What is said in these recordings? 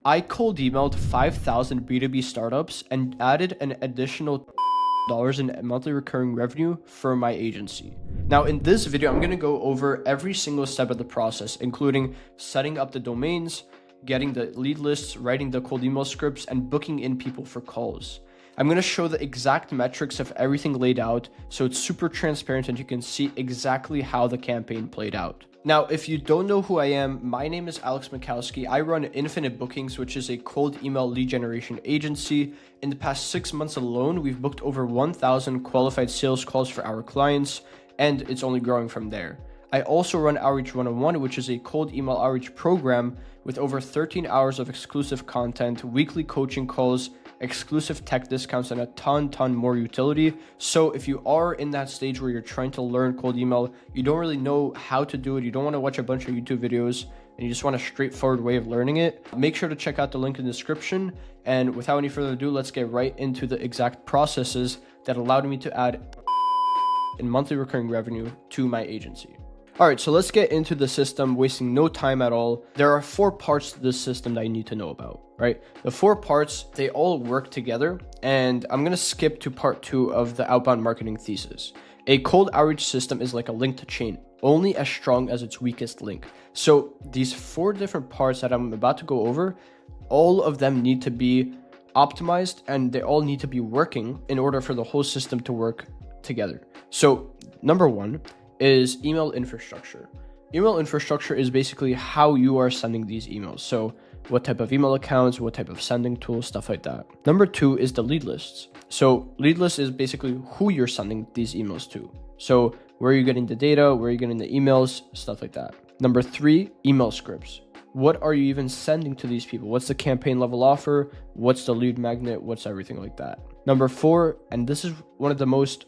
I cold emailed 5,000 B2B startups and added an additional dollars in monthly recurring revenue for my agency. Now, in this video, I'm going to go over every single step of the process, including setting up the domains, getting the lead lists, writing the cold email scripts, and booking in people for calls. I'm going to show the exact metrics of everything laid out, so it's super transparent and you can see exactly how the campaign played out. Now, if you don't know who I am, my name is Alex Makowski. I run Infinite Bookings, which is a cold email lead generation agency. In the past 6 months alone, we've booked over 1,000 qualified sales calls for our clients, and it's only growing from there. I also run Outreach 101, which is a cold email outreach program with over 13 hours of exclusive content, weekly coaching calls, exclusive tech discounts, and a ton more utility. So if you are in that stage where you're trying to learn cold email, you don't really know how to do it, you don't want to watch a bunch of YouTube videos, and you just want a straightforward way of learning it, make sure to check out the link in the description. And without any further ado, let's get right into the exact processes that allowed me to add in monthly recurring revenue to my agency. All right, so let's get into the system, wasting no time at all. There are 4 parts to this system that you need to know about, right? The 4 parts, they all work together, and I'm gonna skip to part 2 of the outbound marketing thesis. A cold outreach system is like a linked chain, only as strong as its weakest link. So these 4 different parts that I'm about to go over, all of them need to be optimized, and they all need to be working in order for the whole system to work together. So number 1 is email infrastructure. Email infrastructure is basically how you are sending these emails. So what type of email accounts, what type of sending tools, stuff like that. Number 2 is the lead lists. So lead list is basically who you're sending these emails to. So where are you getting the data, where are you getting the emails, stuff like that. Number 3, email scripts. What are you even sending to these people? What's the campaign level offer? What's the lead magnet? What's everything like that? Number 4, and this is one of the most,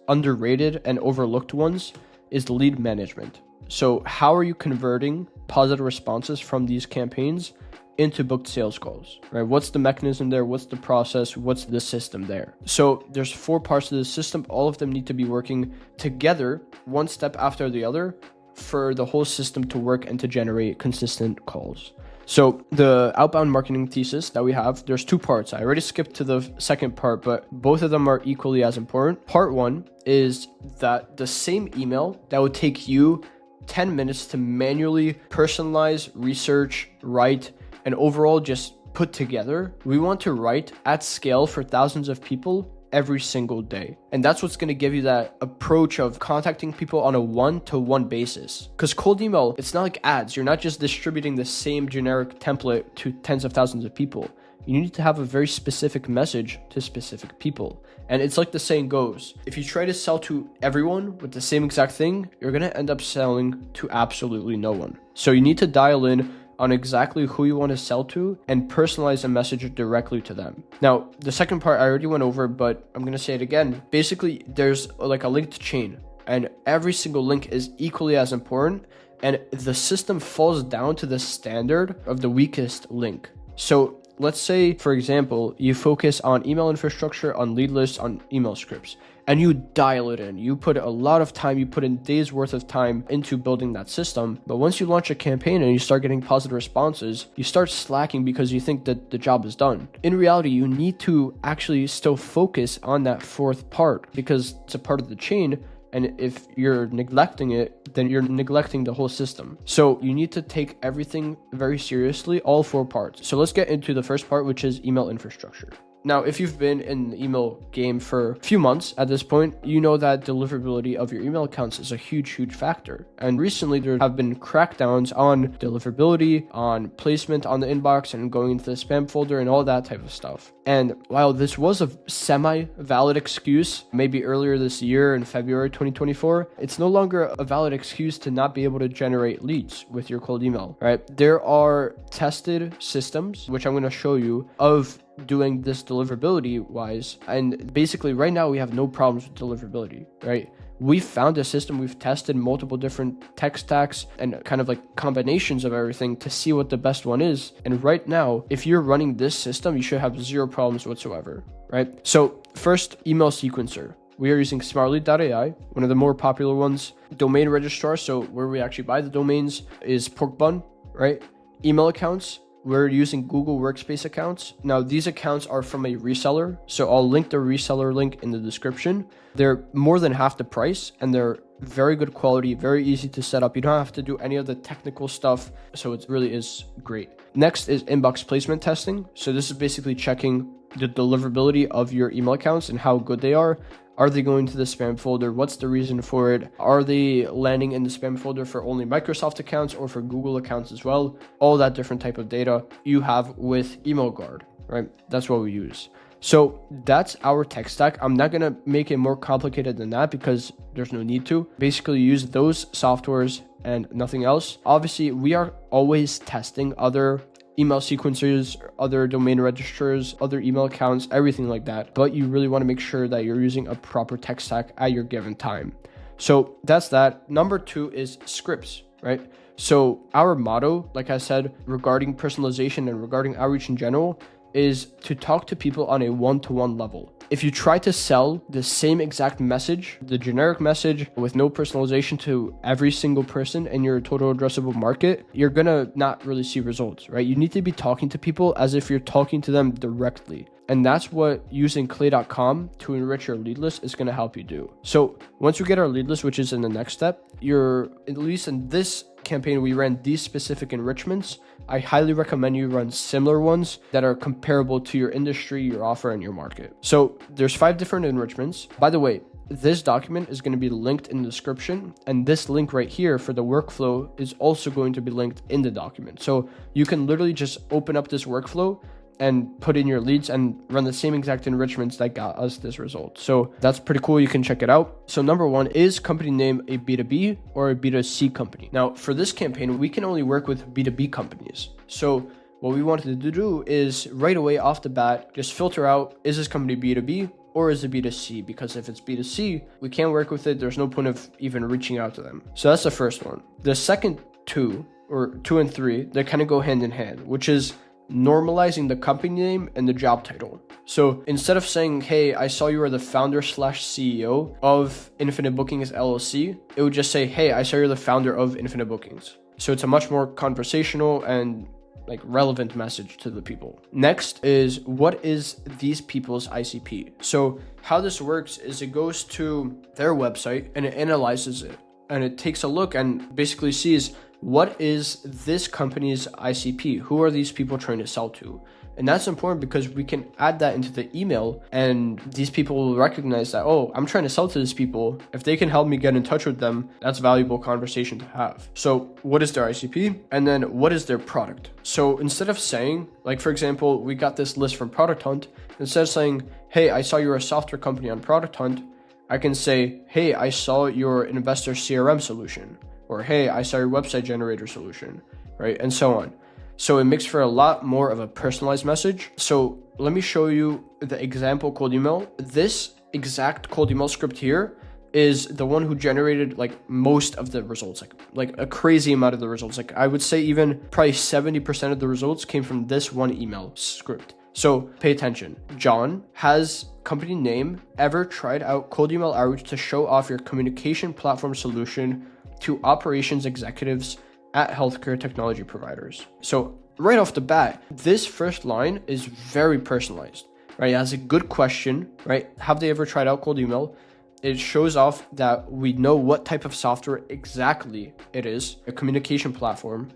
underrated and overlooked ones, is the lead management. So how are you converting positive responses from these campaigns into booked sales calls, right? What's the mechanism there? What's the process? What's the system there? So there's 4 parts to the system. All of them need to be working together, one step after the other, for the whole system to work and to generate consistent calls. So the outbound marketing thesis that we have, there's 2 parts. I already skipped to the second part, but both of them are equally as important. Part 1 is that the same email that would take you 10 minutes to manually personalize, research, write, and overall just put together, we want to write at scale for thousands of people every single day. And that's what's going to give you that approach of contacting people on a 1-to-1 basis. Because cold email, it's not like ads. You're not just distributing the same generic template to tens of thousands of people. You need to have a very specific message to specific people. And it's like the saying goes, if you try to sell to everyone with the same exact thing, you're going to end up selling to absolutely no one. So you need to dial in on exactly who you want to sell to and personalize a message directly to them. Now, the second part I already went over, but I'm going to say it again. Basically, there's like a linked chain, and every single link is equally as important, and the system falls down to the standard of the weakest link. So let's say, for example, you focus on email infrastructure, on lead lists, on email scripts, and you dial it in. You put a lot of time, you put in days worth of time into building that system. But once you launch a campaign and you start getting positive responses, you start slacking because you think that the job is done. In reality, you need to actually still focus on that 4th part because it's a part of the chain. And if you're neglecting it, then you're neglecting the whole system. So you need to take everything very seriously, all 4 parts. So let's get into the first part, which is email infrastructure. Now, if you've been in the email game for a few months at this point, you know that deliverability of your email accounts is a huge factor. And recently there have been crackdowns on deliverability, on placement on the inbox and going into the spam folder and all that type of stuff. And while this was a semi-valid excuse, maybe earlier this year in February 2024, it's no longer a valid excuse to not be able to generate leads with your cold email, right? There are tested systems, which I'm going to show you, of doing this deliverability wise. And basically right now we have no problems with deliverability, right? We found a system, we've tested multiple different tech stacks and kind of like combinations of everything to see what the best one is. And right now, if you're running this system, you should have 0 problems whatsoever, right? So first, email sequencer. We are using smartlead.ai, one of the more popular ones. Domain registrar, so where we actually buy the domains, is Porkbun, right? Email accounts, we're using Google Workspace accounts. Now, these accounts are from a reseller, so I'll link the reseller link in the description. They're more than half the price, and they're very good quality, very easy to set up. You don't have to do any of the technical stuff, so it really is great. Next is inbox placement testing. So this is basically checking the deliverability of your email accounts and how good they are. Are they going to the spam folder? What's the reason for it? Are they landing in the spam folder for only Microsoft accounts or for Google accounts as well? All that different type of data you have with Email Guard, right? That's what we use. So that's our tech stack. I'm not going to make it more complicated than that because there's no need to. Basically use those softwares and nothing else. Obviously, we are always testing other email sequencers, other domain registers, other email accounts, everything like that. But you really want to make sure that you're using a proper tech stack at your given time. So that's that. Number 2 is scripts, right? So our motto, like I said, regarding personalization and regarding outreach in general, is to talk to people on a one-to-one level. If you try to sell the same exact message, the generic message with no personalization to every single person in your total addressable market, you're gonna not really see results, right? You need to be talking to people as if you're talking to them directly. And that's what using clay.com to enrich your lead list is going to help you do. So once we get our lead list, which is in the next step, you're, at least in this campaign, we ran these specific enrichments. I highly recommend you run similar ones that are comparable to your industry, your offer, and your market. So there's 5 different enrichments. By the way, this document is going to be linked in the description, and this link right here for the workflow is also going to be linked in the document. So you can literally just open up this workflow and put in your leads and run the same exact enrichments that got us this result. So that's pretty cool. You can check it out. So number 1, is company name a B2B or a B2C company? Now for this campaign, we can only work with B2B companies. So what we wanted to do is right away off the bat, just filter out, is this company B2B or is it B2C? Because if it's B2C, we can't work with it. There's no point of even reaching out to them. So that's the first one. The second 2 and 3, they kind of go hand in hand, which is normalizing the company name and the job title. So instead of saying, hey, I saw you were the founder/CEO of Infinite Bookings LLC, it would just say, hey, I saw you're the founder of Infinite Bookings. So it's a much more conversational and like relevant message to the people. Next is, what is these people's ICP? So how this works is it goes to their website and it analyzes it and it takes a look and basically sees, what is this company's ICP? Who are these people trying to sell to? And that's important because we can add that into the email and these people will recognize that, oh, I'm trying to sell to these people. If they can help me get in touch with them, that's a valuable conversation to have. So what is their ICP? And then what is their product? So instead of saying, like, for example, we got this list from Product Hunt, instead of saying, hey, I saw you're a software company on Product Hunt, I can say, hey, I saw your investor CRM solution. Or, hey, I saw your website generator solution, right? And so on. So it makes for a lot more of a personalized message. So let me show you the example cold email. This exact cold email script here is the one who generated like most of the results, like a crazy amount of the results. Like I would say even probably 70% of the results came from this one email script. So pay attention. John has company name, ever tried out cold email outreach to show off your communication platform solution to operations executives at healthcare technology providers. So right off the bat, this first line is very personalized, right? It has a good question, right? Have they ever tried out cold email? It shows off that we know what type of software exactly it is, a communication platform,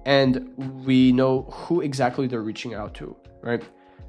and we know who exactly they're reaching out to, right?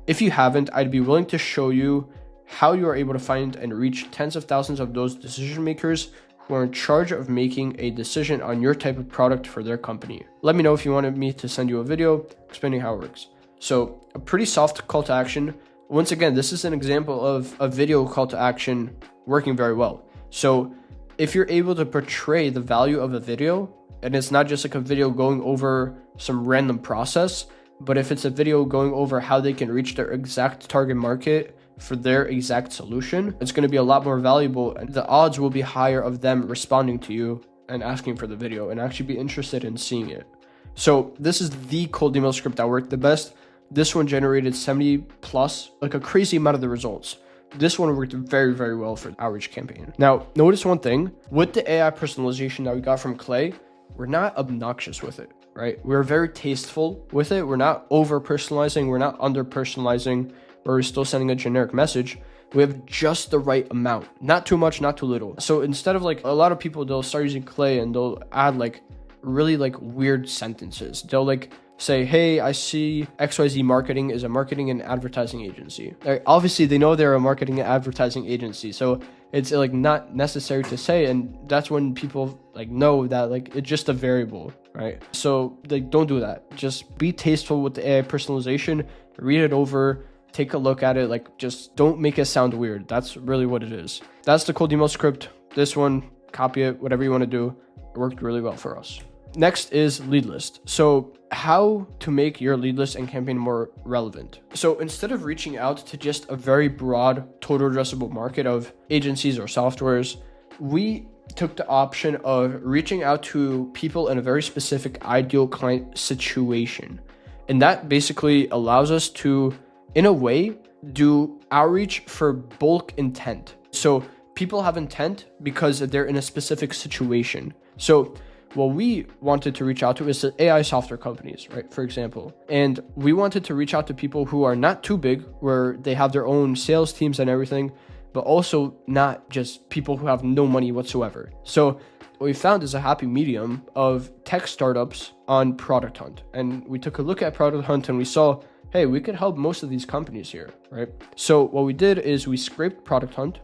If you haven't, I'd be willing to show you how you are able to find and reach tens of thousands of those decision makers who are in charge of making a decision on your type of product for their company. Let me know if you wanted me to send you a video explaining how it works. So a pretty soft call to action. Once again, this is an example of a video call to action working very well. So if you're able to portray the value of a video, and it's not just like a video going over some random process, but if it's a video going over how they can reach their exact target market for their exact solution, it's going to be a lot more valuable and the odds will be higher of them responding to you and asking for the video and actually be interested in seeing it. So this is the cold email script that worked the best. This one generated 70 plus, like a crazy amount of the results. This one worked very, very well for the outreach campaign. Now, notice one thing, with the AI personalization that we got from Clay, we're not obnoxious with it. right? We're very tasteful with it. We're not over personalizing. We're not under personalizing, or we're still sending a generic message. We have just the right amount, not too much, not too little. So instead of like a lot of people, they'll start using Clay and they'll add like really like weird sentences. They'll like say, hey, I see XYZ Marketing is a marketing and advertising agency. Like, obviously they know they're a marketing and advertising agency, so it's like not necessary to say, and that's when people like know that like it's just a variable, right? So like don't do that. Just be tasteful with the AI personalization, read it over, take a look at it, like just don't make it sound weird. That's really what it is. That's the cold email script. This one, copy it, whatever you want to do. It worked really well for us. Next is lead list. So how to make your lead list and campaign more relevant. So instead of reaching out to just a very broad total addressable market of agencies or softwares, we took the option of reaching out to people in a very specific ideal client situation. And that basically allows us to, in a way, do outreach for bulk intent. So people have intent because they're in a specific situation. So what we wanted to reach out to is the AI software companies, right? For example, and we wanted to reach out to people who are not too big, where they have their own sales teams and everything, but also not just people who have no money whatsoever. So what we found is a happy medium of tech startups on Product Hunt. And we took a look at Product Hunt and we saw, hey, we could help most of these companies here, right? So what we did is we scraped Product Hunt.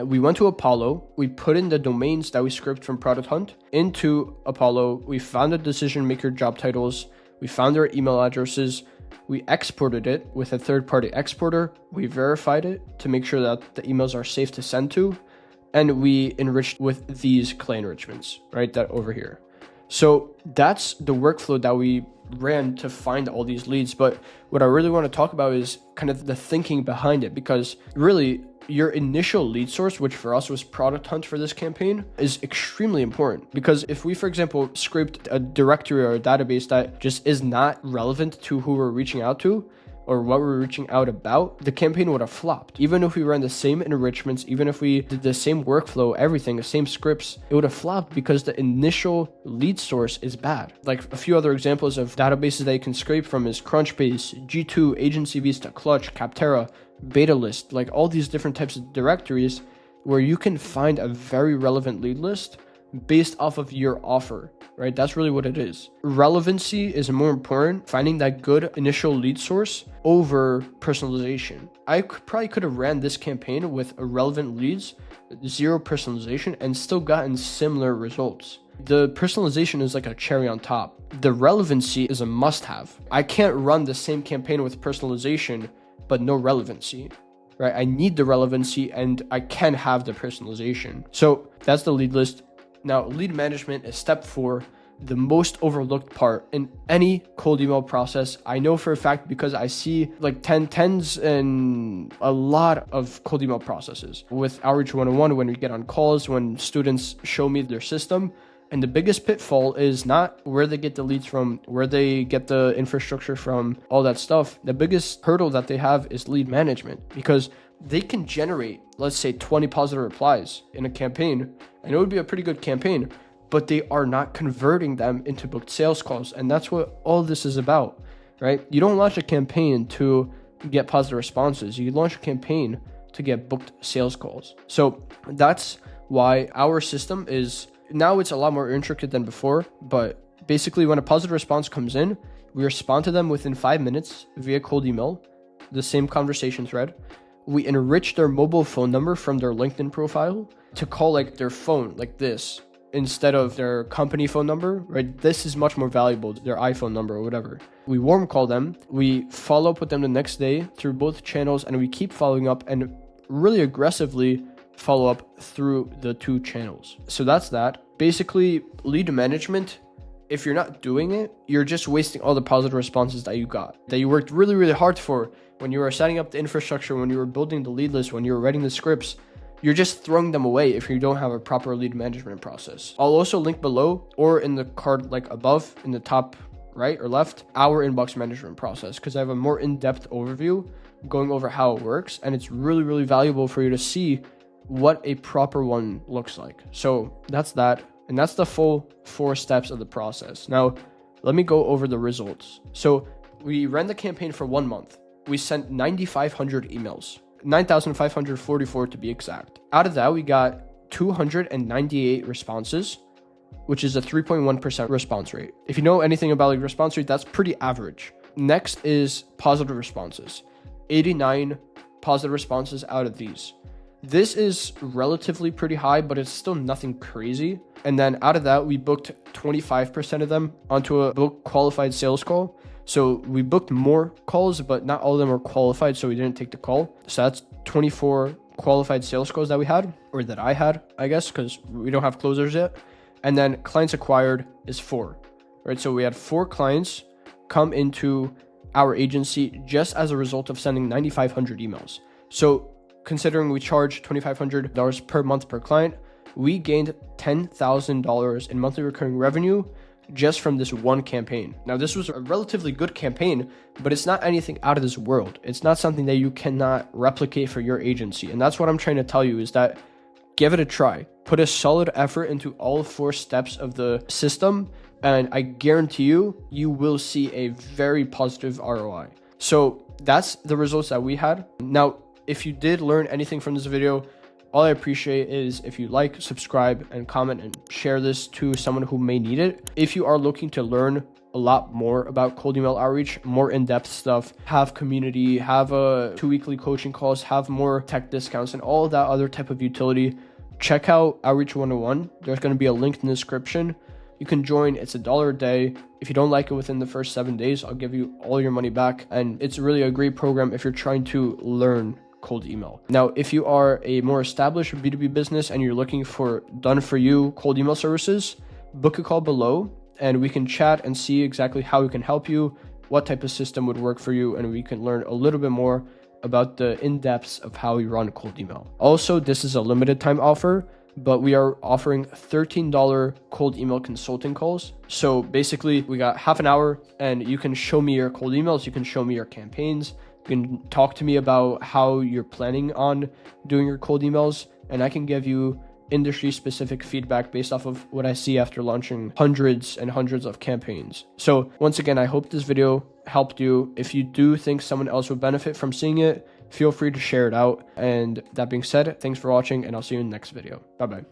We went to Apollo, we put in the domains that we scraped from Product Hunt into Apollo, we found the decision maker job titles, we found their email addresses, we exported it with a third-party exporter, we verified it to make sure that the emails are safe to send to, and we enriched with these Clay enrichments, right, that over here. So that's the workflow that we ran to find all these leads. But what I really want to talk about is kind of the thinking behind it, because really your initial lead source, which for us was Product Hunt for this campaign, is extremely important. Because if we, for example, scraped a directory or a database that just is not relevant to who we're reaching out to or what we're reaching out about, the campaign would have flopped. Even if we ran the same enrichments, even if we did the same workflow, everything, the same scripts, it would have flopped because the initial lead source is bad. Like a few other examples of databases that you can scrape from is Crunchbase, G2, Agency Vista, Clutch, Capterra, BetaList, like all these different types of directories where you can find a very relevant lead list based off of your offer, right? That's really what it is. Relevancy is more important, finding that good initial lead source over personalization. I probably could have ran this campaign with irrelevant leads, zero personalization, and still gotten similar results. The personalization is like a cherry on top. The relevancy is a must-have. I can't run the same campaign with personalization but no relevancy, right? I need the relevancy and I can have the personalization. So that's the lead list. Now, lead management is step 4, the most overlooked part in any cold email process. I know for a fact because I see like tens and a lot of cold email processes with Outreach 101 when we get on calls, when students show me their system. And the biggest pitfall is not where they get the leads from, where they get the infrastructure from, all that stuff. The biggest hurdle that they have is lead management, because they can generate, let's say, 20 positive replies in a campaign, and it would be a pretty good campaign, but they are not converting them into booked sales calls. And that's what all this is about, right? You don't launch a campaign to get positive responses. You launch a campaign to get booked sales calls. So that's why our system is, now it's a lot more intricate than before, but basically when a positive response comes in, we respond to them within 5 minutes via cold email, the same conversation thread. We enrich their mobile phone number from their LinkedIn profile to call like their phone like this instead of their company phone number, right? This is much more valuable, their iPhone number or whatever. We warm call them, we follow up with them the next day through both channels, and we keep following up and really aggressively follow up through the 2 channels. So that's that. Basically, lead management, if you're not doing it, you're just wasting all the positive responses that you got, that you worked really, really hard for when you were setting up the infrastructure, when you were building the lead list, when you were writing the scripts. You're just throwing them away if you don't have a proper lead management process. I'll also link below or in the card like above in the top right or left, our inbox management process, because I have a more in-depth overview going over how it works, and it's really, really valuable for you to see what a proper one looks like. So that's that. And that's the full 4 steps of the process. Now, let me go over the results. So we ran the campaign for 1 month. We sent 9,500 emails, 9,544 to be exact. Out of that, we got 298 responses, which is a 3.1% response rate. If you know anything about like response rate, that's pretty average. Next is positive responses, 89 positive responses out of these. This is relatively pretty high, but it's still nothing crazy. And then out of that, we booked 25% of them onto a book qualified sales call. So we booked more calls, but not all of them were qualified, so we didn't take the call. So that's 24 qualified sales calls that we had, or that I had, I guess, because we don't have closers yet. And then clients acquired is 4, right? So we had 4 clients come into our agency just as a result of sending 9,500 emails. So considering we charge $2,500 per month per client, we gained $10,000 in monthly recurring revenue just from this one campaign. Now, this was a relatively good campaign, but it's not anything out of this world. It's not something that you cannot replicate for your agency. And that's what I'm trying to tell you, is that give it a try. Put a solid effort into all 4 steps of the system, and I guarantee you, you will see a very positive ROI. So that's the results that we had. Now, if you did learn anything from this video, all I appreciate is if you like, subscribe, and comment and share this to someone who may need it. If you are looking to learn a lot more about cold email outreach, more in-depth stuff, have community, have 2 weekly coaching calls, have more tech discounts, and all of that other type of utility, check out Outreach 101. There's going to be a link in the description. You can join. It's $1 a day. If you don't like it within the first 7 days, I'll give you all your money back. And it's really a great program if you're trying to learn cold email. Now, if you are a more established B2B business and you're looking for done-for-you cold email services, book a call below and we can chat and see exactly how we can help you, what type of system would work for you, and we can learn a little bit more about the in-depths of how we run cold email. Also, this is a limited time offer, but we are offering $13 cold email consulting calls. So basically, we got half an hour and you can show me your cold emails, you can show me your campaigns, you can talk to me about how you're planning on doing your cold emails, and I can give you industry-specific feedback based off of what I see after launching hundreds and hundreds of campaigns. So once again, I hope this video helped you. If you do think someone else would benefit from seeing it, feel free to share it out. And that being said, thanks for watching, and I'll see you in the next video. Bye-bye.